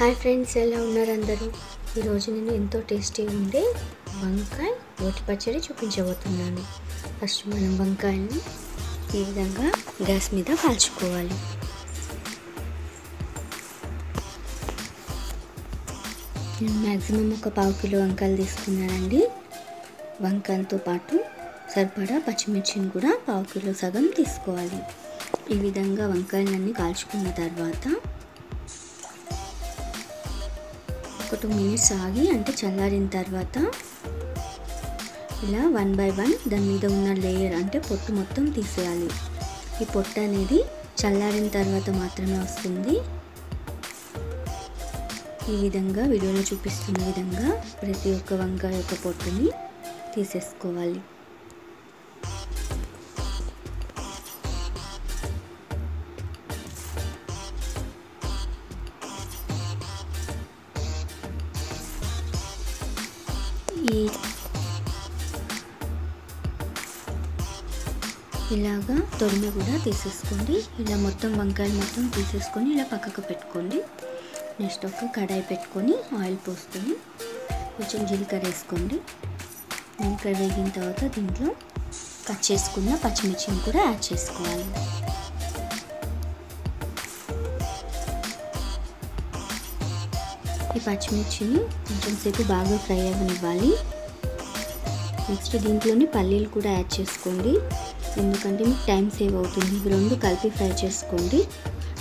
Hi friends, ఎలా ఉన్నారు అందరూ? ఈరోజు నేను ఎంతో టేస్టీగా ఉండే వంకాయ రోటి పచ్చడి చూపించబోతున్నాను. ఫస్ట్ మనం వంకాయని ఈ విధంగా గ్యాస్ మీద కాల్చుకోవాలి. నేను మ్యాక్సిమం ఒక 1/2 కిలో వంకాయలు తీసుకున్నానండి. వంకాయలతో పాటు సరిపడా పచ్చిమిర్చిని కూడా 1/2 కిలో సగం తీసుకోవాలి. ఈ విధంగా వంకాయలన్నీ కాల్చుకున్న తర్వాత ఒక 2 మినిట్స్ ఆగి, అంటే చల్లారిన తర్వాత ఇలా 1 బై 1 దాని మీద ఉన్న లేయర్ అంటే పొట్టు మొత్తం తీసేయాలి. ఈ పొట్టు అనేది చల్లారిన తర్వాత మాత్రమే వస్తుంది. ఈ విధంగా వీడియోలో చూపిస్తున్న విధంగా ప్రతి ఒక్క వంకాయ యొక్క పొట్టుని తీసేసుకోవాలి. ఇలాగా తొడిమ కూడా తీసేసుకోండి. ఇలా మొత్తం వంకాయలు మొత్తం తీసేసుకొని ఇలా పక్కకు పెట్టుకోండి. నెక్స్ట్ ఒక కడాయి పెట్టుకొని ఆయిల్ పోసుకొని కొంచెం జీలకర్ర వేసుకోండి. జీలకర్ర వేగిన తర్వాత దీంట్లో కట్ చేసుకున్న పచ్చిమిర్చిని కూడా యాడ్ చేసుకోవాలి. ఈ పచ్చిమిర్చిని కొంచెం సేపు బాగా ఫ్రై అవ్వనివ్వాలి. నెక్స్ట్ దీంట్లోని పల్లీలు కూడా యాడ్ చేసుకోండి, ఎందుకంటే మీకు టైం సేవ్ అవుతుంది. ఇవి రెండు కలిపి ఫ్రై చేసుకోండి.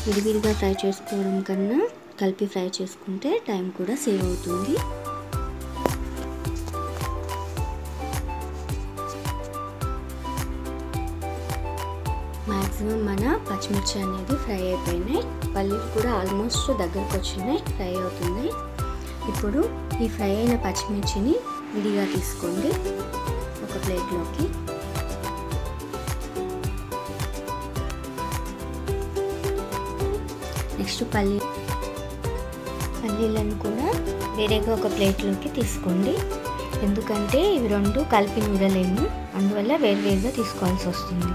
విడివిడిగా ఫ్రై చేసుకోవడం కన్నా కలిపి ఫ్రై చేసుకుంటే టైం కూడా సేవ్ అవుతుంది. మ్యాక్సిమం మన పచ్చిమిర్చి అనేది ఫ్రై అయిపోయినాయి. పల్లీలు కూడా ఆల్మోస్ట్ దగ్గరకు వచ్చినాయి, ఫ్రై అవుతున్నాయి. ఇప్పుడు ఈ ఫ్రై అయిన పచ్చిమిర్చిని విడిగా తీసుకోండి ఒక ప్లేట్లోకి. నెక్స్ట్ పల్లీలను కూడా వేరేగా ఒక ప్లేట్లోకి తీసుకోండి, ఎందుకంటే ఇవి రెండు కలిపి నూరలేము, అందువల్ల వేరువేరుగా తీసుకోవాల్సి వస్తుంది.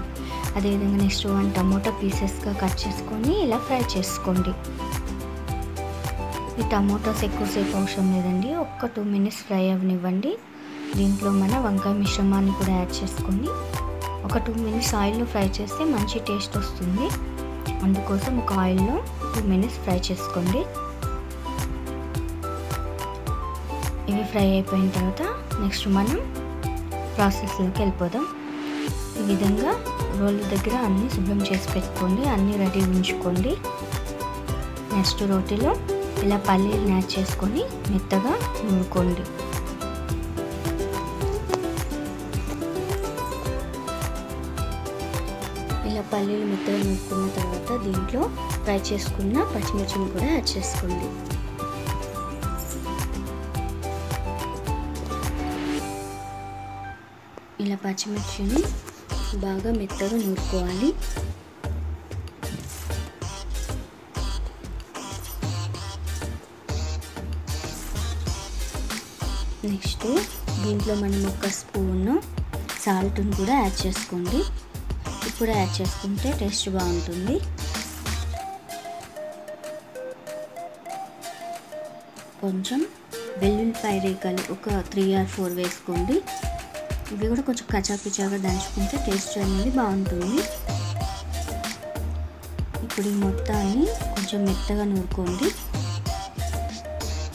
అదేవిధంగా నెక్స్ట్ 1 టమోటా పీసెస్గా కట్ చేసుకొని ఇలా ఫ్రై చేసుకోండి. ఈ టమోటాస్ ఎక్కువసేపు అవసరం లేదండి, ఒక్క 2 మినిట్స్ ఫ్రై అవ్వనివ్వండి. దీంట్లో మన వంకాయ మిశ్రమాన్ని కూడా యాడ్ చేసుకొని ఒక 2 మినిట్స్ ఆయిల్లో ఫ్రై చేస్తే మంచి టేస్ట్ వస్తుంది. అందుకోసం ఒక ఆయిల్లో 2 మినిట్స్ ఫ్రై చేసుకోండి. ఇవి ఫ్రై అయిపోయిన తర్వాత నెక్స్ట్ మనం ప్రాసెస్లోకి వెళ్ళిపోదాం. ఈ విధంగా రోల్ దగ్గర అన్నీ శుభ్రం చేసి పెట్టుకోండి, అన్నీ రెడీ ఉంచుకోండి. నెక్స్ట్ రోటీలో ఇలా పల్లీలు యాడ్ చేసుకొని మెత్తగా నూరుకోండి. ఇలా పల్లీలు మెత్తగా నూరుకున్న తర్వాత దీంట్లో ఫ్రై చేసుకున్న పచ్చిమిర్చిని కూడా యాడ్ చేసుకోండి. ఇలా పచ్చిమిర్చిని బాగా మెత్తగా నూరుకోవాలి. నెక్స్ట్ దీంట్లో మనం 1 స్పూన్ సాల్ట్ని కూడా యాడ్ చేసుకోండి. ఇప్పుడు యాడ్ చేసుకుంటే టేస్ట్ బాగుంటుంది. కొంచెం వెల్లుల్లిపాయ రేఖలు ఒక 3 or 4 వేసుకోండి. ఇవి కూడా కొంచెం కచ్చాపిచ్చాగా దంచుకుంటే టేస్ట్ అనేది బాగుంటుంది. ఇప్పుడు ఈ మొత్తాన్ని కొంచెం మెత్తగా నూరుకోండి.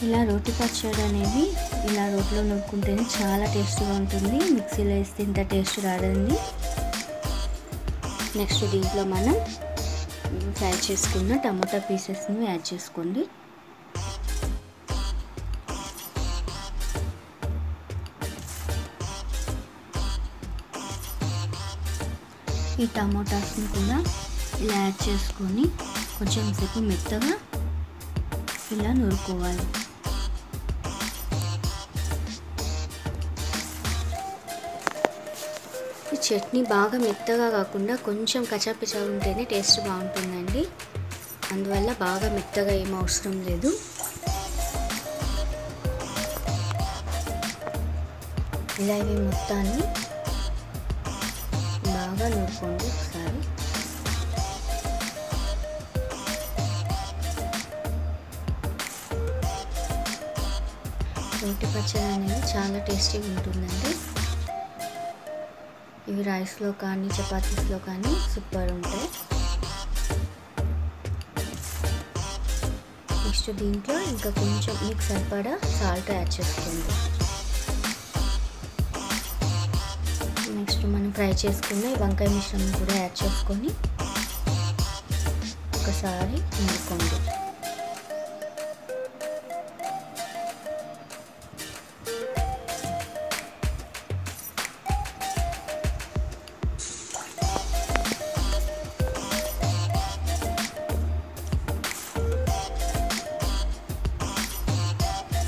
ఇలా రోటి పచ్చడి అనేది ఇలా రోట్లో నూరుకుంటేనే చాలా టేస్ట్గా ఉంటుంది, మిక్సీలో వేస్తే ఇంత టేస్ట్ రాదండి. నెక్స్ట్ దీంట్లో మనం ఫ్రై చేసుకున్న టమాటా పీసెస్ని యాడ్ చేసుకోండి. ఈ టమాటాస్ని కూడా ఇలా యాడ్ చేసుకొని కొంచెం సేపు మెత్తగా ఇలా నూరుకోవాలి. ఈ చట్నీ బాగా మెత్తగా కాకుండా కొంచెం కచ్చాపిచ్చాగా ఉంటేనే టేస్ట్ బాగుంటుందండి, అందువల్ల బాగా మెత్తగా ఏం అవసరం లేదు. ఇలా ఇవి మొత్తాన్ని బాగా నూరుకోండి ఒకసారి. రోటి పచ్చడి అనేది చాలా టేస్టీగా ఉంటుందండి. ఇవి రైస్లో కానీ చపాతీస్లో కానీ సూపర్ ఉంటాయి. నెక్స్ట్ దీంట్లో ఇంకా కొంచెం మీకు సరిపడా సాల్ట్ యాడ్ చేసుకోండి. నెక్స్ట్ మనం ఫ్రై చేసుకున్న ఈ వంకాయ మిశ్రమం కూడా యాడ్ చేసుకొని ఒకసారి కలుపుకోండి.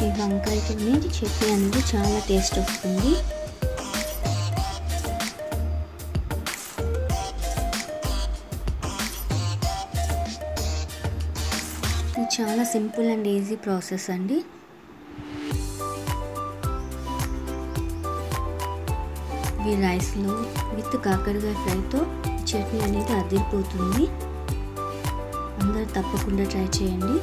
ఈ వంకాయతో చట్నీ అనేది చాలా టేస్ట్ వస్తుంది. ఇది చాలా సింపుల్ అండ్ ఈజీ ప్రాసెస్ అండి. ఈ రైస్లో విత్ కాకరకాయ ఫ్రైతో చట్నీ అనేది అదిరిపోతుంది. అందరూ తప్పకుండా ట్రై చేయండి.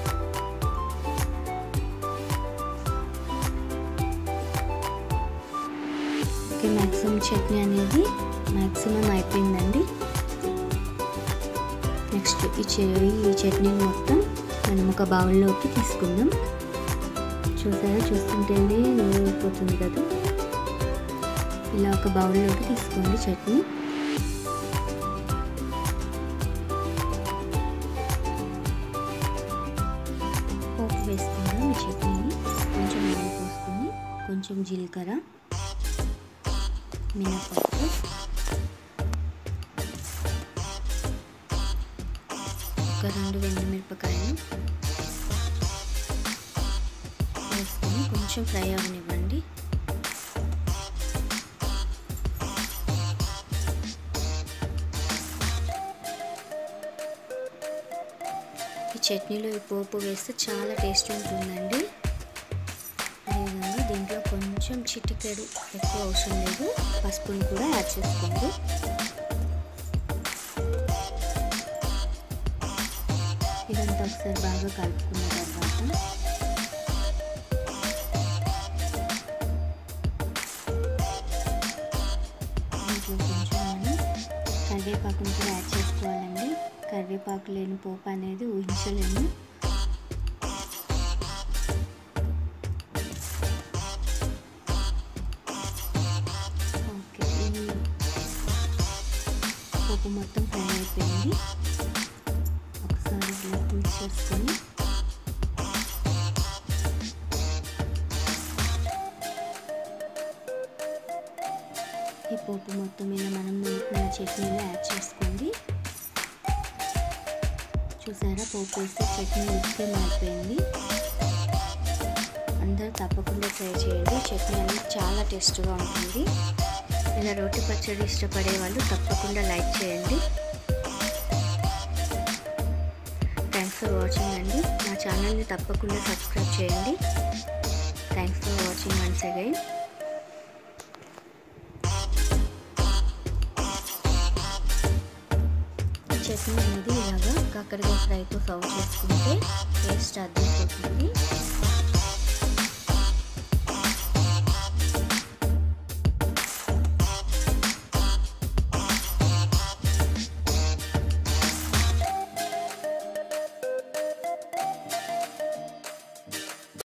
మ్యాక్సిమం చట్నీ అనేది మ్యాక్సిమం అయిపోయిందండి. నెక్స్ట్ ఈ చట్నీ మొత్తం మనం ఒక బౌల్లోకి తీసుకుందాం. చూస్తుంటేనే నూరిపోతుంది కదా. ఇలా ఒక బౌల్లోకి తీసుకోండి చట్నీ. పోపు వేసుకుందాం. ఈ చట్నీని కొంచెం ఆయిల్ పోసుకొని కొంచెం జీలకర్ర, మినపప్పు, ఒక 2 ఎండుమిరపకాయలు వేసుకొని కొంచెం ఫ్రై అవనివ్వండి. ఈ చట్నీలో ఈ పోపు వేస్తే చాలా టేస్ట్ ఉంటుందండి. అదేవిధంగా దీంట్లో కొంచెం చిటికెడు, ఎక్కువ అవసరం లేదు, పసుపుని కూడా యాడ్ చేసుకోండి. ఇదంతా ఒకసారి బాగా కలుపుకున్న తర్వాత దీంట్లో కొంచెం మనం కరివేపాకుని కూడా యాడ్ చేసుకోవాలండి. కరివేపాకు లేని పోపు అనేది ఊహించలేము. పోపు మొత్తం ఫ్రై అయిపోయింది. ఒకసారి ఇలా మిక్స్ చేసుకొని ఈ పోపు మొత్తం ఇలా మనం నూరుకున్న చట్నీలో యాడ్ చేసుకోండి. చూసారా, పోపు వేస్తే చట్నీ ఉడికే మారిపోయింది. అందరూ తప్పకుండా ట్రై చేయండి. చట్నీ అనేది చాలా టేస్ట్గా ఉంటుంది. ఇలా రోటి పచ్చడి ఇష్టపడే వాళ్ళు తప్పకుండా లైక్ చేయండి. థ్యాంక్స్ ఫర్ వాచింగ్ అండి. నా ఛానల్ని తప్పకుండా సబ్స్క్రైబ్ చేయండి. Thanks for watching once again. Chutney అనేది ఇలాగా కాకరకాయ ఫ్రైతో సర్వ్ చేసుకుంటే టేస్ట్ అదిరిపోతుంది.